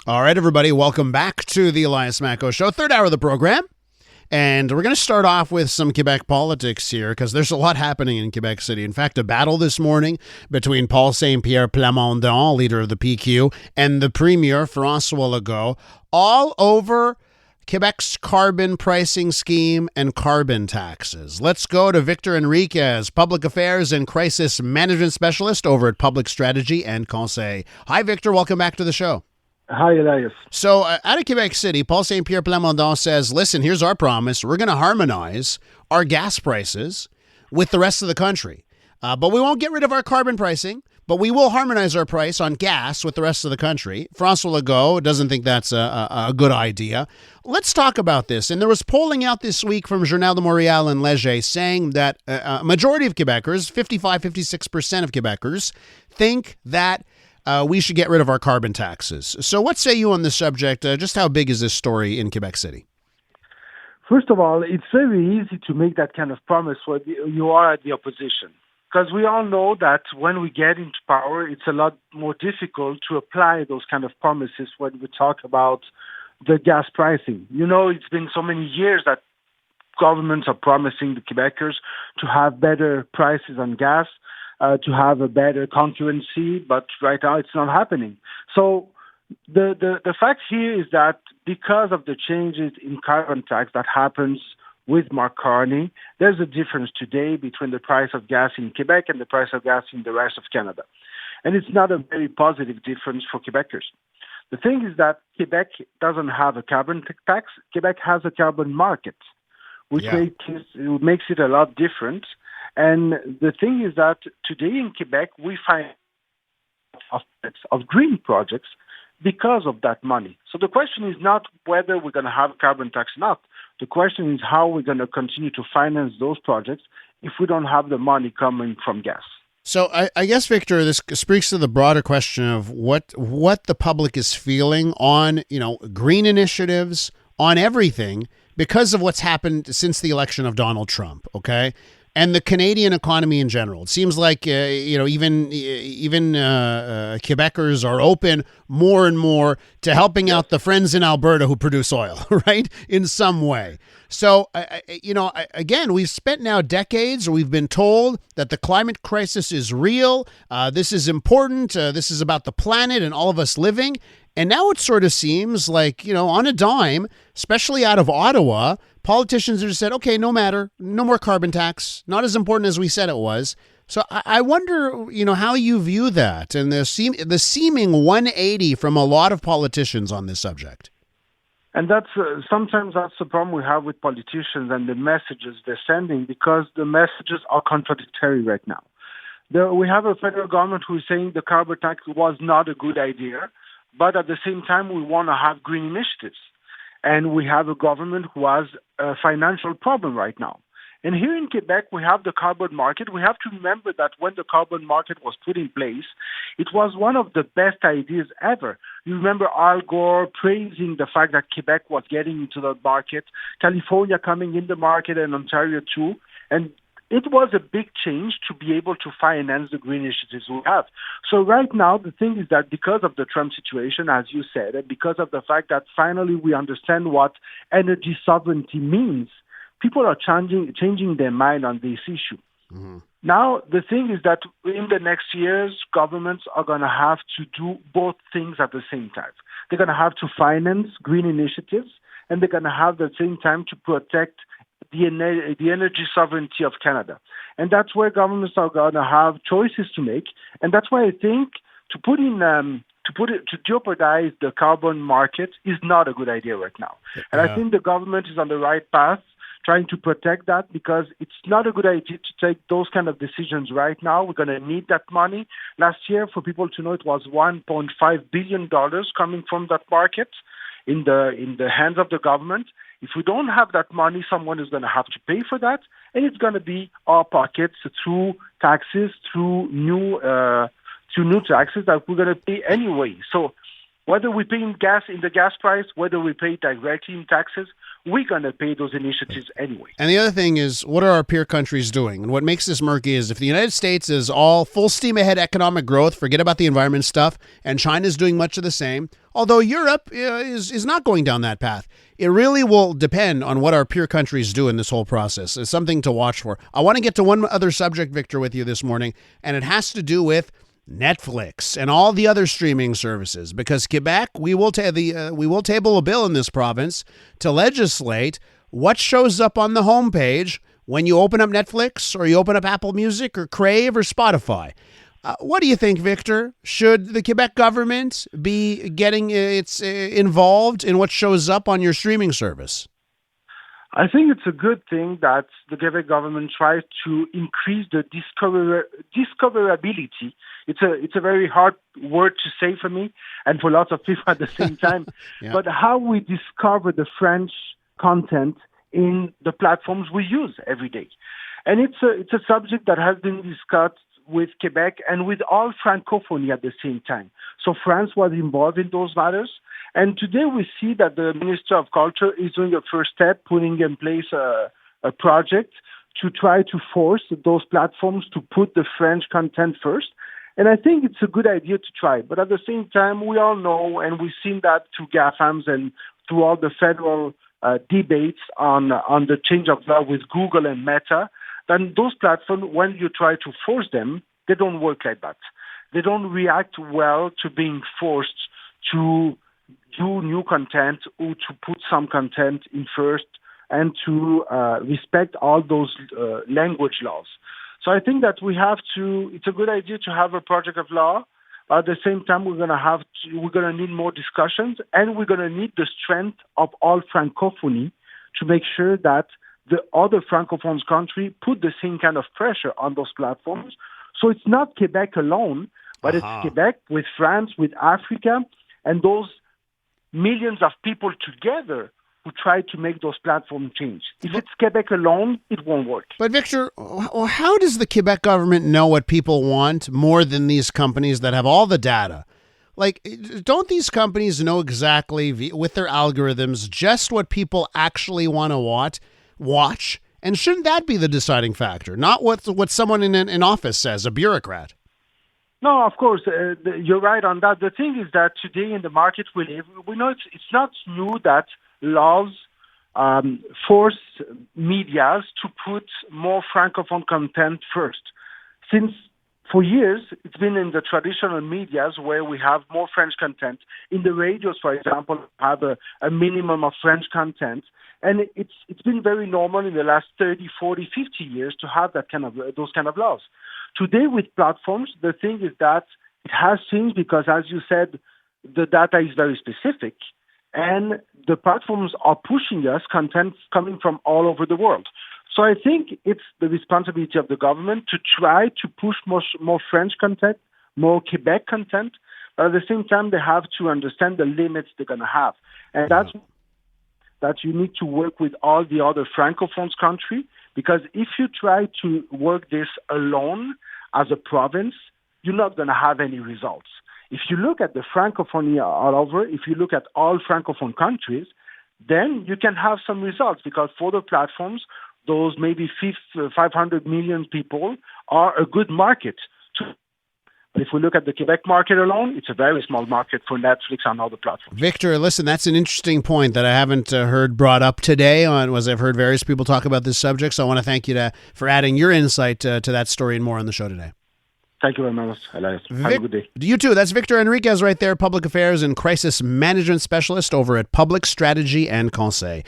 All right, everybody, welcome back to the Elias Macco Show, third hour of the program. And we're going to start off with some Quebec politics here because there's a lot happening in Quebec City. In fact, a battle this morning between Paul Saint-Pierre Plamondon, leader of the PQ, and the Premier, François Legault, all over Quebec's carbon pricing scheme and carbon taxes. Let's go to Victor Henriquez, Public Affairs and Crisis Management Specialist over at Public Strategy and Conseil. Hi, Victor. Welcome back to the show. Hi, Elias. So out of Quebec City, Paul Saint-Pierre Plamondon says, listen, here's our promise. We're going to harmonize our gas prices with the rest of the country. But we won't get rid of our carbon pricing, but we will harmonize our price on gas with the rest of the country. François Legault doesn't think that's a good idea. Let's talk about this. And there was polling out this week from Journal de Montréal and Léger saying that a majority of Quebecers, 56% of Quebecers, think that we should get rid of our carbon taxes. So what say you on this subject? Just how big is this story in Quebec City? First of all, it's very easy to make that kind of promise when you are at the opposition. Because we all know that when we get into power, it's a lot more difficult to apply those kind of promises when we talk about the gas pricing. You know, it's been so many years that governments are promising the Quebecers to have better prices on gas, to have a better concurrency, but right now it's not happening. So the fact here is that because of the changes in carbon tax that happens with Mark Carney, there's a difference today between the price of gas in Quebec and the price of gas in the rest of Canada. And it's not a very positive difference for Quebecers. The thing is that Quebec doesn't have a carbon tax. Quebec has a carbon market, which makes it a lot different. And the thing is that today in Quebec, we find of green projects because of that money. So the question is not whether we're going to have carbon tax or not. The question is how we're going to continue to finance those projects if we don't have the money coming from gas. So I guess, Victor, this speaks to the broader question of what the public is feeling on, green initiatives, on everything, because of what's happened since the election of Donald Trump, okay? And the Canadian economy in general. It seems like even Quebecers are open more and more to helping out the friends in Alberta who produce oil, right? In some way. So again, we've spent now decades, or we've been told that the climate crisis is real. This is important. This is about the planet and all of us living. And now it sort of seems like, on a dime, especially out of Ottawa, politicians have just said, okay, no matter, no more carbon tax, not as important as we said it was. So I wonder, how you view that and the seeming 180 from a lot of politicians on this subject. And that's sometimes that's the problem we have with politicians and the messages they're sending, because the messages are contradictory right now. We have a federal government who is saying the carbon tax was not a good idea, but at the same time, we want to have green initiatives. And we have a government who has a financial problem right now. And here in Quebec, we have the carbon market. We have to remember that when the carbon market was put in place, it was one of the best ideas ever. You remember Al Gore praising the fact that Quebec was getting into the market, California coming in the market, and Ontario too. And it was a big change to be able to finance the green initiatives we have. So right now, the thing is that because of the Trump situation, as you said, and because of the fact that finally we understand what energy sovereignty means, people are changing their mind on this issue. Mm-hmm. Now, the thing is that in the next years, governments are going to have to do both things at the same time. They're going to have to finance green initiatives, and they're going to have at the same time to protect the energy sovereignty of Canada. And that's where governments are going to have choices to make. And that's why I think to jeopardize the carbon market is not a good idea right now. And I think the government is on the right path trying to protect that, because it's not a good idea to take those kind of decisions right now. We're going to need that money. Last year, for people to know, it was $1.5 billion coming from that market in the hands of the government. If we don't have that money, someone is going to have to pay for that, and it's going to be our pockets through taxes, through new taxes that we're going to pay anyway. So Whether we pay in the gas price, whether we pay directly in taxes, we're going to pay those initiatives anyway. And the other thing is, what are our peer countries doing? And what makes this murky is if the United States is all full steam ahead economic growth, forget about the environment stuff, and China's doing much of the same, although Europe is not going down that path. It really will depend on what our peer countries do in this whole process. It's something to watch for. I want to get to one other subject, Victor, with you this morning, and it has to do with Netflix and all the other streaming services, because Quebec, we will table a bill in this province to legislate what shows up on the homepage when you open up Netflix or you open up Apple Music or Crave or Spotify. What do you think, Victor? Should the Quebec government be getting involved in what shows up on your streaming service? I think it's a good thing that the Quebec government tries to increase the discoverability. It's a very hard word to say for me and for lots of people at the same time. Yeah. But how we discover the French content in the platforms we use every day. And it's a subject that has been discussed with Quebec and with all Francophonie at the same time. So France was involved in those matters. And today we see that the Minister of Culture is doing a first step, putting in place a project to try to force those platforms to put the French content first. And I think it's a good idea to try. But at the same time, we all know, and we've seen that through GAFAMs and through all the federal debates on the change of law with Google and Meta, then those platforms, when you try to force them, they don't work like that. They don't react well to being forced to do new content or to put some content in first and to respect all those language laws. So I think that it's a good idea to have a project of law. At the same time, we're going to need more discussions, and we're going to need the strength of all Francophonie to make sure that the other Francophone countries put the same kind of pressure on those platforms. So it's not Quebec alone, but it's Quebec with France, with Africa, and those millions of people together who try to make those platforms change. If it's Quebec alone, it won't work. But Victor, how does the Quebec government know what people want more than these companies that have all the data? Like, don't these companies know exactly with their algorithms just what people actually want to watch? And shouldn't that be the deciding factor, not what someone in an office says, a bureaucrat? No, of course, you're right on that. The thing is that today in the market we live, we know it's not new that laws force medias to put more Francophone content first. Since for years, it's been in the traditional medias where we have more French content. In the radios, for example, have a minimum of French content. And it's been very normal in the last 30, 40, 50 years to have those kind of laws. Today with platforms, the thing is that it has changed because, as you said, the data is very specific and the platforms are pushing us content coming from all over the world. So I think it's the responsibility of the government to try to push more French content, more Quebec content, but at the same time they have to understand the limits they're going to have. And that's that you need to work with all the other Francophone countries, because if you try to work this alone as a province, you're not going to have any results. If you look at the Francophonie all over, if you look at all Francophone countries, then you can have some results, because for the platforms, those maybe 500 million people are a good market. But if we look at the Quebec market alone, it's a very small market for Netflix and other platforms. Victor, listen, that's an interesting point that I haven't heard brought up today. I've heard various people talk about this subject, so I want to thank you for adding your insight to that story and more on the show today. Thank you very much, Elias. Have a good day. You too. That's Victor Henriquez right there, Public Affairs and Crisis Management Specialist over at Public Strategy and Conseil.